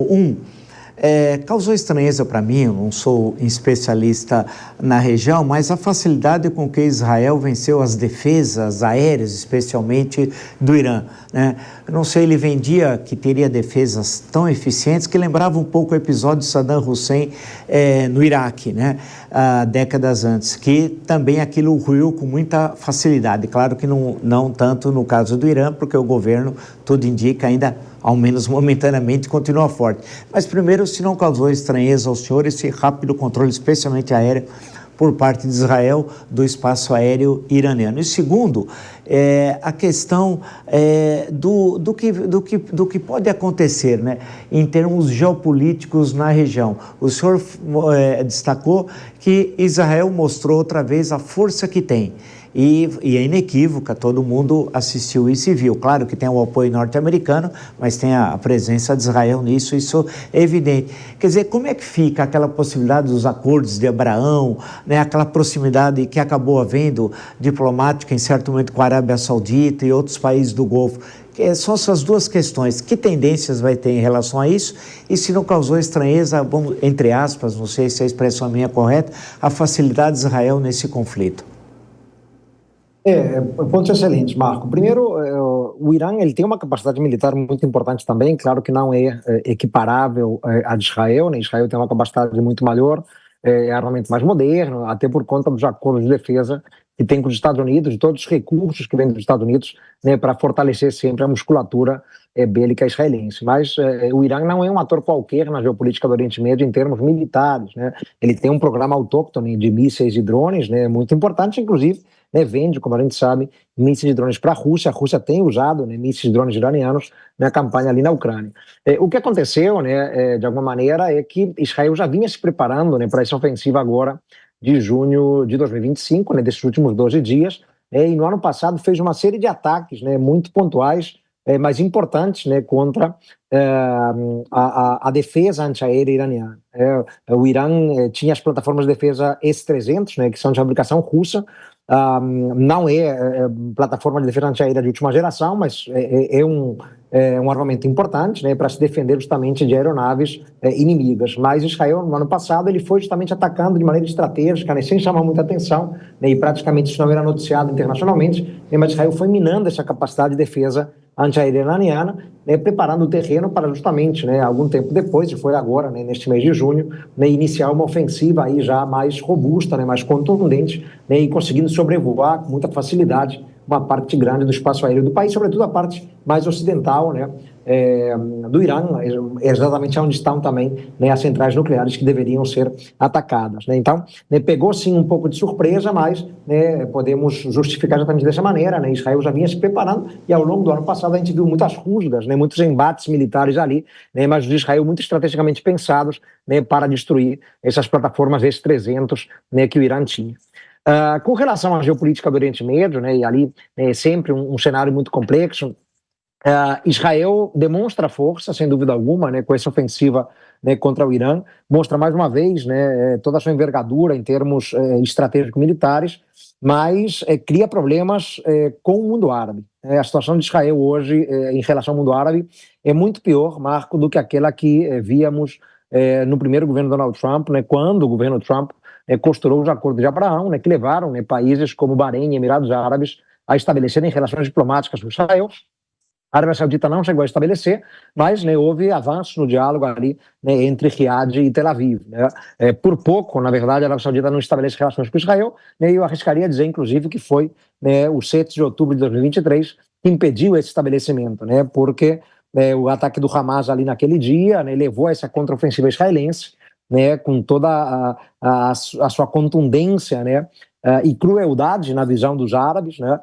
Um, causou estranheza para mim, eu não sou especialista na região, mas a facilidade com que Israel venceu as defesas aéreas, especialmente do Irã, né? Eu não sei, ele vendia que teria defesas tão eficientes que lembrava um pouco o episódio de Saddam Hussein no Iraque, né? Décadas antes, que também aquilo ruiu com muita facilidade. Claro que não tanto no caso do Irã, porque o governo, tudo indica, ainda ao menos momentaneamente, continua forte. Mas primeiro, se não causou estranheza ao senhor esse rápido controle, especialmente aéreo, por parte de Israel do espaço aéreo iraniano. E segundo, a questão do que pode acontecer, né, em termos geopolíticos na região. O senhor destacou que Israel mostrou outra vez a força que tem. E é inequívoca, todo mundo assistiu isso e viu. Claro que tem o apoio norte-americano, mas tem a presença de Israel nisso, isso é evidente. Quer dizer, como é que fica aquela possibilidade dos acordos de Abraão, né, aquela proximidade que acabou havendo diplomática em certo momento com a Arábia Saudita e outros países do Golfo? São essas duas questões. Que tendências vai ter em relação a isso? E se não causou estranheza, bom, entre aspas, não sei se a expressão minha é correta, a facilidade de Israel nesse conflito? Pontos excelentes, Marco. Primeiro, o Irã ele tem uma capacidade militar muito importante também, claro que não é equiparável à de Israel, né? Israel tem uma capacidade muito maior, armamento mais moderno, até por conta dos acordos de defesa que tem com os Estados Unidos, de todos os recursos que vêm dos Estados Unidos, né, para fortalecer sempre a musculatura bélica israelense. Mas o Irã não é um ator qualquer na geopolítica do Oriente Médio em termos militares, né? Ele tem um programa autóctone de mísseis e drones, né, muito importante, inclusive, né, vende, como a gente sabe, mísseis de drones para a Rússia tem usado, né, mísseis de drones iranianos na campanha ali na Ucrânia. O que aconteceu, né, de alguma maneira, é que Israel já vinha se preparando, né, para essa ofensiva agora de junho de 2025, né, desses últimos 12 dias, e no ano passado fez uma série de ataques, né, muito pontuais, mas importantes, né, contra a defesa antiaérea iraniana. O Irã tinha as plataformas de defesa S-300, né, que são de fabricação russa. Não é plataforma de defesa antiaérea de última geração, mas é um armamento importante, né, para se defender justamente de aeronaves inimigas. Mas Israel, no ano passado, ele foi justamente atacando de maneira estratégica, né, sem chamar muita atenção, né, e praticamente isso não era noticiado internacionalmente, né, mas Israel foi minando essa capacidade de defesa antiaérea iraniana, né, preparando o terreno para justamente, né, algum tempo depois, e foi agora, né, neste mês de junho, né, iniciar uma ofensiva aí já mais robusta, né, mais contundente, né, e conseguindo sobrevoar com muita facilidade uma parte grande do espaço aéreo do país, sobretudo a parte mais ocidental, né, do Irã, exatamente onde estão também, né, as centrais nucleares que deveriam ser atacadas, né. Então, né, pegou sim um pouco de surpresa, mas, né, podemos justificar exatamente dessa maneira, né. Israel já vinha se preparando e ao longo do ano passado a gente viu muitas rusgas, né, muitos embates militares ali, né, mas os de Israel muito estrategicamente pensados, né, para destruir essas plataformas S-300, né, que o Irã tinha. Com relação à geopolítica do Oriente Médio, né, e ali é sempre um cenário muito complexo, Israel demonstra força, sem dúvida alguma, né, com essa ofensiva, né, contra o Irã, mostra mais uma vez, né, toda a sua envergadura em termos estratégico-militares, mas cria problemas com o mundo árabe. A situação de Israel hoje em relação ao mundo árabe é muito pior, Marco, do que aquela que víamos no primeiro governo Donald Trump, né, quando o governo Trump costurou os acordos de Abraão, né, que levaram, né, países como Bahrein e Emirados Árabes a estabelecerem relações diplomáticas com Israel. A Arábia Saudita não chegou a estabelecer, mas, né, houve avanço no diálogo ali, né, entre Riad e Tel Aviv, né. Por pouco, na verdade, a Arábia Saudita não estabelece relações com Israel, né, e eu arriscaria dizer, inclusive, que foi, né, o 7 de outubro de 2023 que impediu esse estabelecimento, né, porque o ataque do Hamas ali naquele dia, né, levou a essa contraofensiva israelense, né, com toda a sua contundência, né, e crueldade na visão dos árabes, né.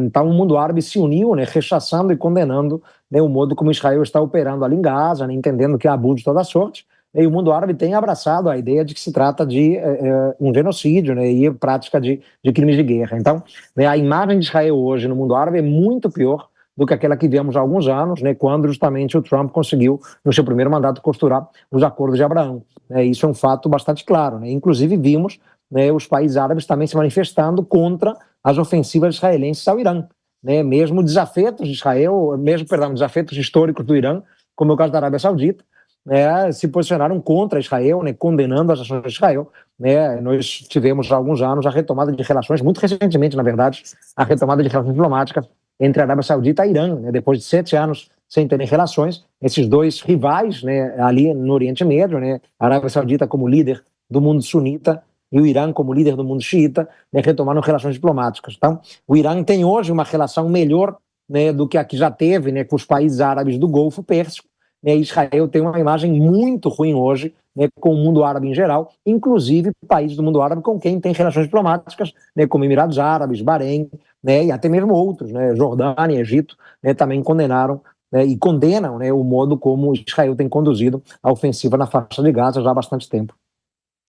Então o mundo árabe se uniu, né, rechaçando e condenando, né, o modo como Israel está operando ali em Gaza, né, entendendo que é abuso de toda sorte, e o mundo árabe tem abraçado a ideia de que se trata de um genocídio, né, e prática de crimes de guerra. Então, né, a imagem de Israel hoje no mundo árabe é muito pior do que aquela que vemos há alguns anos, né, quando justamente o Trump conseguiu, no seu primeiro mandato, costurar os acordos de Abraão. Isso é um fato bastante claro, né? Inclusive vimos, né, os países árabes também se manifestando contra as ofensivas israelenses ao Irã, né? Mesmo desafetos de Israel, desafetos históricos do Irã, como é o caso da Arábia Saudita, né, se posicionaram contra Israel, né, condenando as ações de Israel. Né, nós tivemos há alguns anos a retomada de relações, muito recentemente, na verdade, a retomada de relações diplomáticas entre a Arábia Saudita e Irã, né, depois de 7 anos sem terem relações, esses dois rivais, né, ali no Oriente Médio, né, a Arábia Saudita como líder do mundo sunita e o Irã como líder do mundo xiita, né, retomaram relações diplomáticas. Então, o Irã tem hoje uma relação melhor, né, do que a que já teve, né, com os países árabes do Golfo Pérsico, né. Israel tem uma imagem muito ruim hoje, né, com o mundo árabe em geral, inclusive países do mundo árabe com quem tem relações diplomáticas, né, como Emirados Árabes, Bahrein, né, e até mesmo outros, né, Jordânia, Egito, né, também condenaram, né, e condenam, né, o modo como Israel tem conduzido a ofensiva na faixa de Gaza já há bastante tempo.